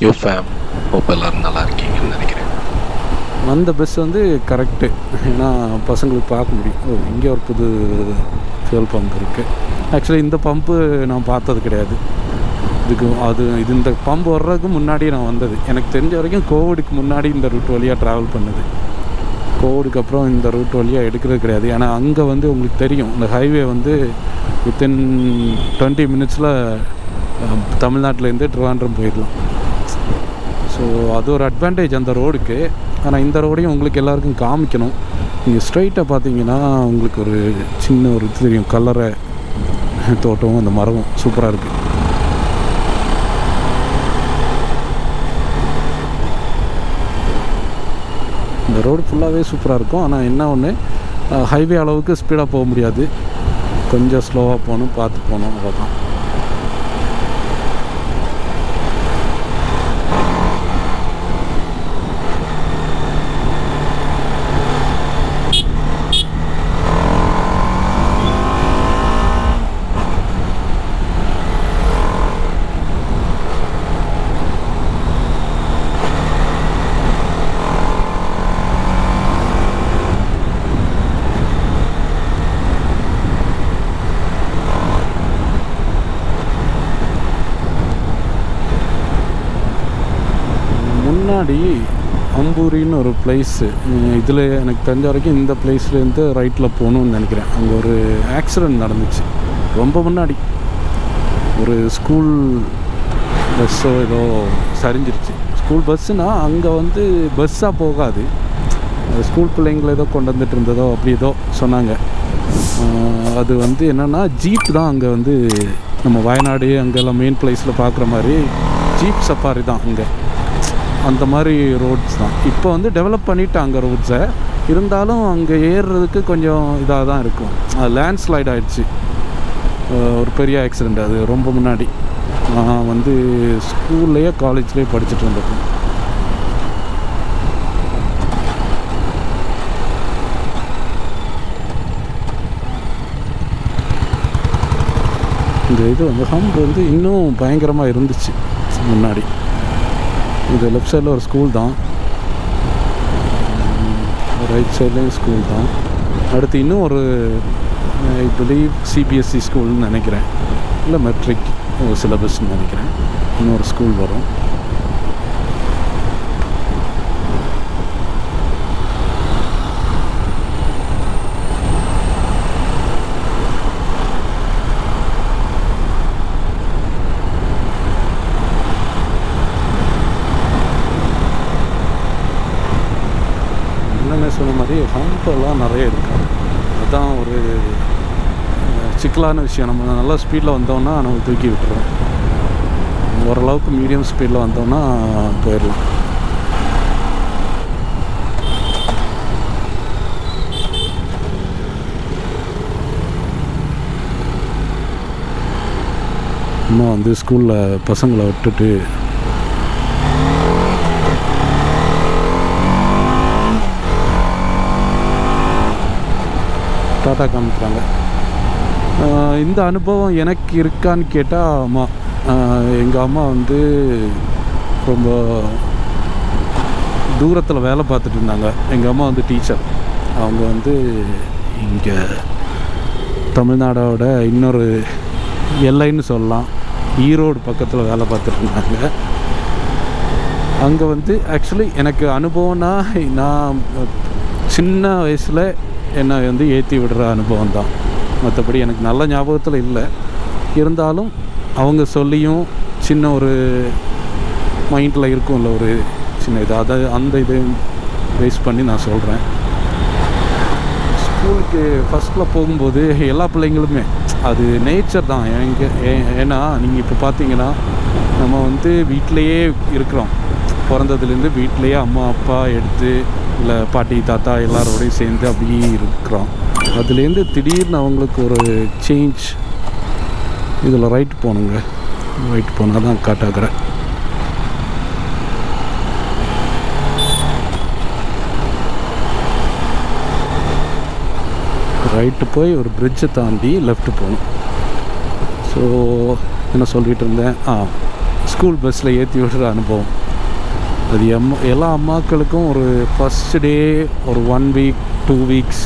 யூஃபேம் hope எல்லோரும் நல்லா இருக்கீங்கன்னு நினைக்கிறேன். அந்த பஸ் வந்து கரெக்டு. ஏன்னா பசங்களுக்கு பார்க்க முடியும், ஓ இங்கே ஒரு புது ஃபியூல் பம்ப் இருக்குது. ஆக்சுவலி இந்த பம்பு நான் பார்த்தது கிடையாது. இந்த பம்பு வர்றதுக்கு முன்னாடி நான் வந்தது. எனக்கு தெரிஞ்ச வரைக்கும் கோவிடுக்கு முன்னாடி இந்த ரூட் வழியாக ட்ராவல் பண்ணுது. கோவிடுக்கு அப்புறம் இந்த ரூட் வழியாக எடுக்கிறது கிடையாது. ஏன்னா அங்கே வந்து உங்களுக்கு தெரியும், இந்த ஹைவே வந்து வித்தின் 20 மினிட்ஸில் தமிழ்நாட்டிலேருந்து ட்ரிவாண்ட்ரம் போயிடலாம். ஸோ அது ஒரு அட்வான்டேஜ் அந்த ரோடுக்கு. ஆனால் இந்த ரோடையும் உங்களுக்கு எல்லாருக்கும் காமிக்கணும். நீங்கள் ஸ்ட்ரைட்டாக பார்த்தீங்கன்னா உங்களுக்கு ஒரு சின்ன ஒரு இது தெரியும், கல்லறை தோட்டமும் அந்த மரமும் சூப்பராக இருக்குது. இந்த ரோடு ஃபுல்லாகவே சூப்பராக இருக்கும். ஆனால் என்ன ஒன்று, ஹைவே அளவுக்கு ஸ்பீடாக போக முடியாது, கொஞ்சம் ஸ்லோவாக போகணும், பார்த்து போகணும், அவ்வளோதான். முன்னாடி அம்பூரின்னு ஒரு பிளேஸு, இதில் எனக்கு தெரிஞ்ச வரைக்கும் இந்த பிளேஸ்லேருந்து ரைட்டில் போகணுன்னு நினைக்கிறேன். அங்கே ஒரு ஆக்சிடெண்ட் நடந்துச்சு ரொம்ப முன்னாடி. ஒரு ஸ்கூல் பஸ்ஸோ ஏதோ சரிஞ்சிருச்சு. ஸ்கூல் பஸ்ஸுனால் அங்கே வந்து பஸ்ஸாக போகாது, ஸ்கூல் பிள்ளைங்களை ஏதோ கொண்டு வந்துட்டு இருந்ததோ அப்படி ஏதோ சொன்னாங்க. அது வந்து என்னென்னா ஜீப் தான் அங்கே வந்து நம்ம வயநாடு அங்கெல்லாம் மெயின் பிளேஸில் பார்க்குற மாதிரி ஜீப் சஃபாரி தான் அங்கே. அந்த மாதிரி ரோட்ஸ் தான் இப்போ வந்து டெவலப் பண்ணிட்டாங்க ரோட்ஸை. இருந்தாலும் அங்கே ஏறுறதுக்கு கொஞ்சம் இதாக தான் இருக்கும். லேண்ட்ஸ்லைட் ஆகிடுச்சு, ஒரு பெரிய ஆக்சிடெண்ட். அது ரொம்ப முன்னாடி நான் வந்து ஸ்கூல்லையே காலேஜ்லேயே படிச்சுட்டு இருந்தேன். இந்த இது வந்து ஹம்ப் வந்து இன்னும் பயங்கரமாக இருந்துச்சு முன்னாடி. இது லெஃப்ட் சைடில் ஒரு ஸ்கூல் தான், ரைட் சைட்லேயும் ஸ்கூல் தான். அடுத்து இன்னும் ஒரு ஐ பிலீவ் சிபிஎஸ்சி ஸ்கூல்னு நினைக்கிறேன், இல்லை மெட்ரிக் சிலபஸ்ன்னு நினைக்கிறேன். இன்னொரு ஸ்கூல் வரும். சொன்ன மாதிரி ஹம்பெல்லாம் நிறைய இருக்குது. அதுதான் ஒரு சிக்கலான விஷயம். நம்ம நல்லா ஸ்பீடில் வந்தோம்னா நம்ம தூக்கி விட்டுருவோம், ஓரளவுக்கு மீடியம் ஸ்பீடில் வந்தோம்னா போயிடலாம். இன்னும் வந்து ஸ்கூலில் பசங்களை விட்டுட்டு டாட்டா காமிக்கிறாங்க. இந்த அனுபவம் எனக்கு இருக்கான்னு கேட்டால் ஆமாம். எங்கள் அம்மா வந்து ரொம்ப தூரத்தில் வேலை பார்த்துட்டு இருந்தாங்க. எங்கள் அம்மா வந்து டீச்சர். அவங்க வந்து இங்கே தமிழ்நாடோட இன்னொரு எல்லைன்னு சொல்லலாம், ஈரோடு பக்கத்தில் வேலை பார்த்துட்டு இருந்தாங்க. அங்கே வந்து ஆக்சுவலி எனக்கு அனுபவம்னா, நான் சின்ன வயசில் என்னை வந்து ஏற்றி விடுற அனுபவம் தான். மற்றபடி எனக்கு நல்ல ஞாபகத்தில் இல்லை. இருந்தாலும் அவங்க சொல்லியும் சின்ன ஒரு மைண்டில் இருக்கும்ல ஒரு சின்ன இது, அதை அந்த இதை பேஸ் பண்ணி நான் சொல்கிறேன். ஸ்கூலுக்கு ஃபஸ்ட்டில் போகும்போது எல்லா பிள்ளைங்களுமே அது நேச்சர் தான். ஏன்னா நீங்கள் இப்போ பார்த்தீங்கன்னா நம்ம வந்து வீட்டிலையே இருக்கிறோம், பிறந்ததுலேருந்து வீட்டிலையே அம்மா அப்பா எடுத்து இல்லை பாட்டி தாத்தா எல்லாரோடையும் சேர்ந்து அப்படியே இருக்கிறோம். அதுலேருந்து திடீர்னு அவங்களுக்கு ஒரு சேஞ்ச். இதில் ரைட் போகணுங்க, ரைட் போனால் தான் காட்டாகிறேன். ரைட்டு போய் ஒரு பிரிட்ஜை தாண்டி லெஃப்ட்டு போகணும். ஸோ என்ன சொல்லிகிட்டு இருந்தேன், ஸ்கூல் பஸ்ஸில் ஏற்றி விடுற அனுபவம். அது எல்லா அம்மாக்களுக்கும் ஒரு ஃபஸ்ட் டே ஒரு 1 வீக் 2 வீக்ஸ்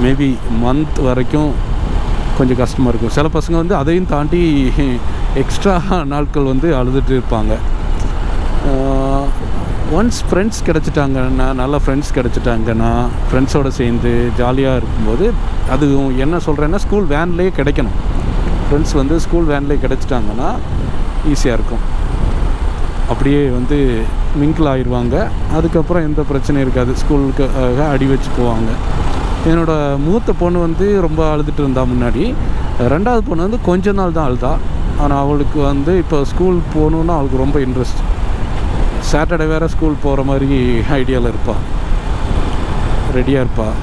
மேபி மந்த் வரைக்கும் கொஞ்சம் கஷ்டமாக இருக்கும். சில பசங்க வந்து அதையும் தாண்டி எக்ஸ்ட்ரா நாட்கள் வந்து அழுதுட்டு இருப்பாங்க. ஒன்ஸ் ஃப்ரெண்ட்ஸ் கிடச்சிட்டாங்கன்னா, நல்ல ஃப்ரெண்ட்ஸ் கிடச்சிட்டாங்கன்னா, ஃப்ரெண்ட்ஸோடு சேர்ந்து ஜாலியாக இருக்கும்போது அது என்ன சொல்கிறேன்னா ஸ்கூல் வேன்லேயே கிடைக்கணும். ஃப்ரெண்ட்ஸ் வந்து ஸ்கூல் வேன்லேயே கிடச்சிட்டாங்கன்னா ஈஸியாக இருக்கும். அப்படியே வந்து மிங்கிள் ஆயிடுவாங்க. அதுக்கப்புறம் எந்த பிரச்சனையும் இருக்காது. ஸ்கூலுக்கு அடி வச்சு போவாங்க. என்னோடய மூத்த பொண்ணு வந்து ரொம்ப அழுதுட்டு இருந்தா முன்னாடி. 2வது பொண்ணு வந்து கொஞ்ச நாள் தான் அழுதா. ஆனால் அவளுக்கு வந்து இப்போ ஸ்கூல் போகணுன்னா அவளுக்கு ரொம்ப இன்ட்ரெஸ்ட். சாட்டர்டே வேறு ஸ்கூல் போகிற மாதிரி ஐடியாவில் இருப்பாள், ரெடியாக இருப்பாள்.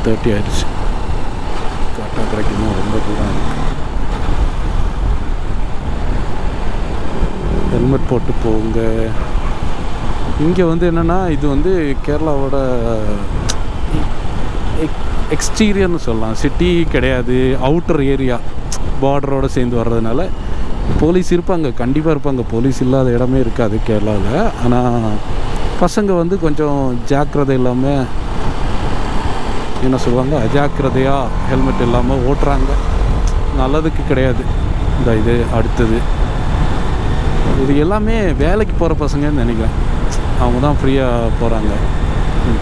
தேர்ட்டி ஆயிடுச்சு. கரெக்டாக கிடைக்கணும். ரொம்ப தூரம் இருக்குது. ஹெல்மெட் போட்டு போங்க. இங்கே வந்து என்னென்னா இது வந்து கேரளாவோட எக்ஸ்டீரியர்னு சொல்லலாம். சிட்டி கிடையாது, அவுட்டர் ஏரியா, பார்டரோடு சேர்ந்து வர்றதுனால போலீஸ் இருப்பாங்க, கண்டிப்பாக இருப்பாங்க. போலீஸ் இல்லாத இடமே இருக்காது கேரளாவில். ஆனால் பசங்க வந்து கொஞ்சம் ஜாக்கிரதை இல்லாமல், என்ன சொல்லுவாங்க, அஜாக்கிரதையாக ஹெல்மெட் இல்லாமல் ஓட்டுறாங்க. நல்லதுக்கு கிடையாது. இது அடுத்தது இது எல்லாமே வேலைக்கு போகிற பசங்கன்னு நினைக்கிறேன். அவங்க தான் ஃப்ரீயாக போகிறாங்க.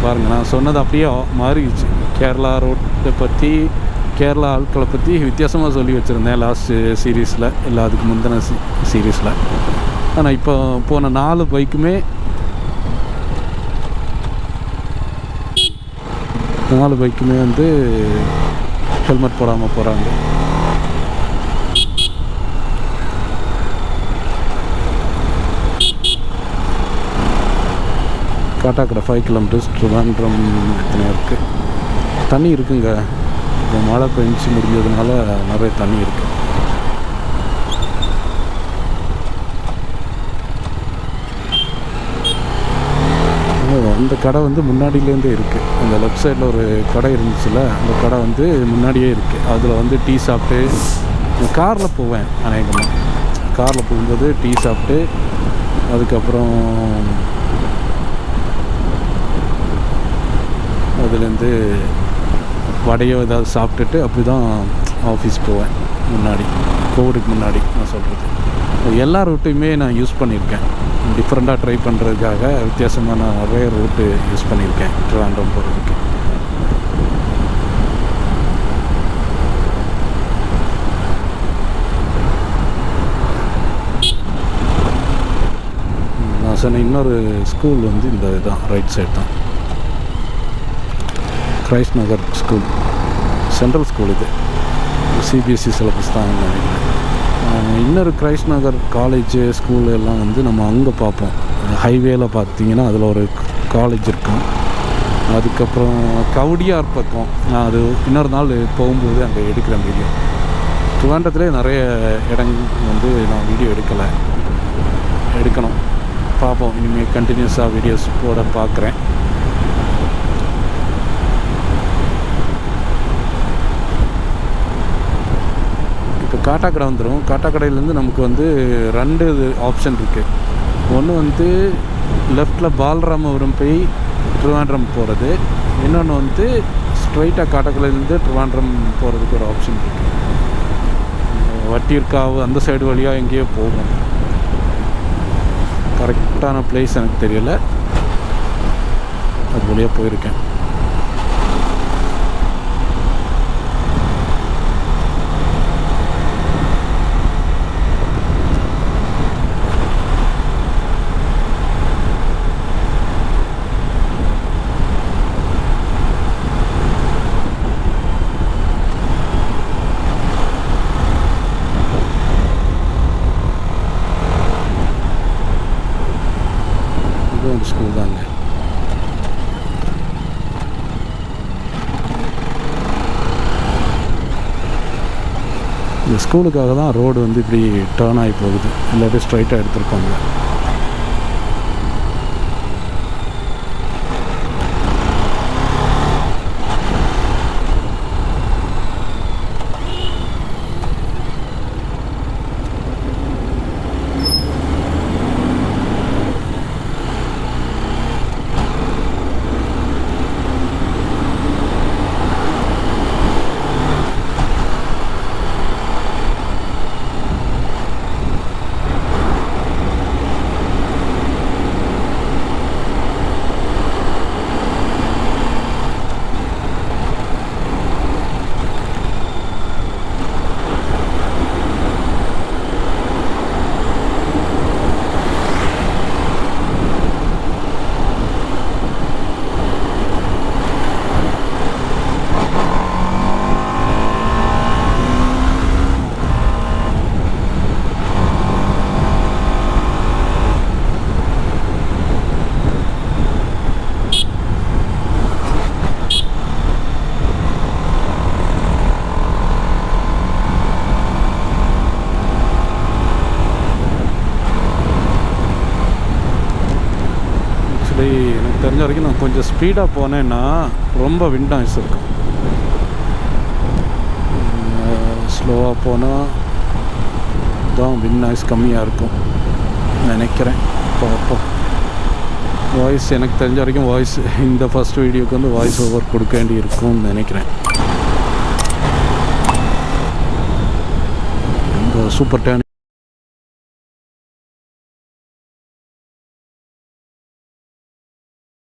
பாருங்கள், நான் சொன்னது அப்படியே மாறிடுச்சு. கேரளா ரோட்டை பற்றி, கேரளா ஆட்களை பற்றி வித்தியாசமாக சொல்லி வச்சுருந்தேன் லாஸ்ட்டு சீரீஸில், இல்லை அதுக்கு முந்தின சீரீஸில். ஆனால் இப்போ போன 4 பைக்குமே 4 பைக்குமே வந்து ஹெல்மெட் போடாமல் போகிறாங்க. காட்டாக்கடை 5 கிலோமீட்டர்ஸ், ட்ரிவாண்ட்ரம் எத்தனை இருக்குது. தண்ணி இருக்குங்க. இப்போ மழை பெஞ்சு முடிஞ்சதுனால நிறைய தண்ணி இருக்குது. அந்த கடை வந்து முன்னாடியிலேருந்தே இருக்குது. அந்த லெஃப்ட் சைடில் ஒரு கடை இருந்துச்சுல்ல, அந்த கடை வந்து முன்னாடியே இருக்குது. அதில் வந்து டீ சாப்பிட்டு, காரில் போவேன் அநேகமாக. காரில் போகும்போது டீ சாப்பிட்டு, அதுக்கப்புறம் அதுலேருந்து வடையோ ஏதாவது சாப்பிட்டுட்டு அப்படி தான் ஆஃபீஸ் போவேன். முன்னாடி கோவிடுக்கு முன்னாடி நான் சொல்கிறது. எல்லா ரூட்டையுமே நான் யூஸ் பண்ணியிருக்கேன். டிஃப்ரெண்ட்டாக ட்ரை பண்ணுறதுக்காக வித்தியாசமான நிறைய ரூட்டு யூஸ் பண்ணியிருக்கேன் ட்ரிவாண்ட்ரம் போகிறதுக்கு. நான் சொன்ன இன்னொரு ஸ்கூல் வந்து இந்த இதுதான், ரைட் சைடு தான், கிரைஸ்ட் நகர் ஸ்கூல், சென்ட்ரல் ஸ்கூல். இது சிபிஎஸ்சி சிலபஸ் தான் நினைக்கிறேன். இன்னொரு கிரைஸ்ட் நகர் காலேஜு ஸ்கூல் எல்லாம் வந்து நம்ம அங்கே பார்ப்போம். ஹைவேல பார்த்தீங்கன்னா அதில் ஒரு காலேஜ் இருக்கும். அதுக்கப்புறம் கவுடியார் பக்கம், நான் அது இன்னொரு நாள் போகும்போது அங்கே எடுக்கிறேன் வீடியோ. ட்ரிவாண்ட்ரத்துலேயே நிறைய இடங்கள் வந்து நான் வீடியோ எடுக்கணும். பார்ப்போம். இனிமேல் கண்டினியூஸாக வீடியோஸ் போட பார்க்குறேன். காட்டாக்கடை வந்துடும். காட்டாக்கடையிலேருந்து நமக்கு வந்து 2 ஆப்ஷன் இருக்குது. ஒன்று வந்து லெஃப்டில் பாலராமபுரம் போய் ட்ரிவாண்ட்ரம் போகிறது, இன்னொன்று வந்து ஸ்ட்ரைட்டாக காட்டாக்கடையிலேருந்து ட்ரிவாண்ட்ரம் போகிறதுக்கு ஒரு ஆப்ஷன் இருக்குது. வட்டியூர்காவு அந்த சைடு வழியாக எங்கேயோ போகும். கரெக்டான பிளேஸ் எனக்கு தெரியலை. அது வழியாக போயிருக்கேன். ஸ்கூல் தாங்க. இந்த ஸ்கூலுக்காக தான் ரோடு வந்து இப்படி டேர்ன் ஆகி போகுது, இல்லாட்டி ஸ்ட்ரைட்டாக எடுத்துருக்கோங்க. எனக்கு தெரிஞ்ச வரைக்கும் நான் கொஞ்சம் ஸ்பீடாக போனேன்னா ரொம்ப விண்ட் நாய்ஸ் இருக்கும். ஸ்லோவாக போனால் தான் விண்ட் நாய்ஸ் கம்மியாக இருக்கும் நினைக்கிறேன். பார்ப்போம். வாய்ஸ் எனக்கு தெரிஞ்ச வரைக்கும் வாய்ஸ் இந்த ஃபஸ்ட் வீடியோக்கு வந்து வாய்ஸ் ஓவர் கொடுக்க வேண்டி இருக்கும்னு நினைக்கிறேன். இந்த சூப்பர் டேர்னிங்